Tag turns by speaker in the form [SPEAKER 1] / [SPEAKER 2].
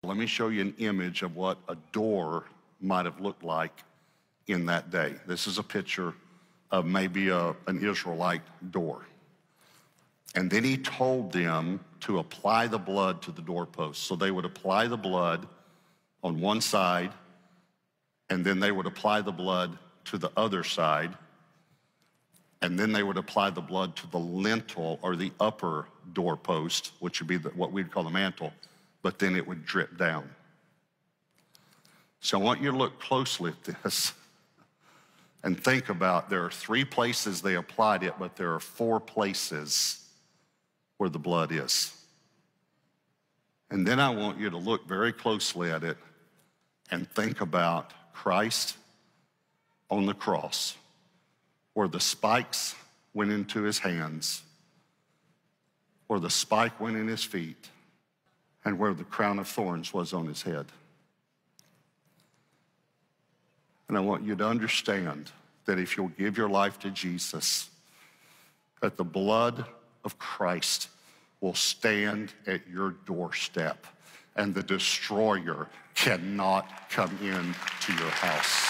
[SPEAKER 1] Let me show you an image of what a door might have looked like in that day. This is a picture of maybe an Israelite door. And then he told them to apply the blood to the doorpost. So they would apply the blood on one side, and then they would apply the blood to the other side, and then they would apply the blood to the lintel or the upper doorpost, which would be what we'd call the mantle, but then it would drip down. So I want you to look closely at this and think about, there are 3 places they applied it, but there are 4 places where the blood is. And then I want you to look very closely at it and think about Christ on the cross, where the spikes went into his hands, where the spike went in his feet, and where the crown of thorns was on his head. And I want you to understand that if you'll give your life to Jesus, that the blood of Christ will stand at your doorstep, and the destroyer cannot come in to your house.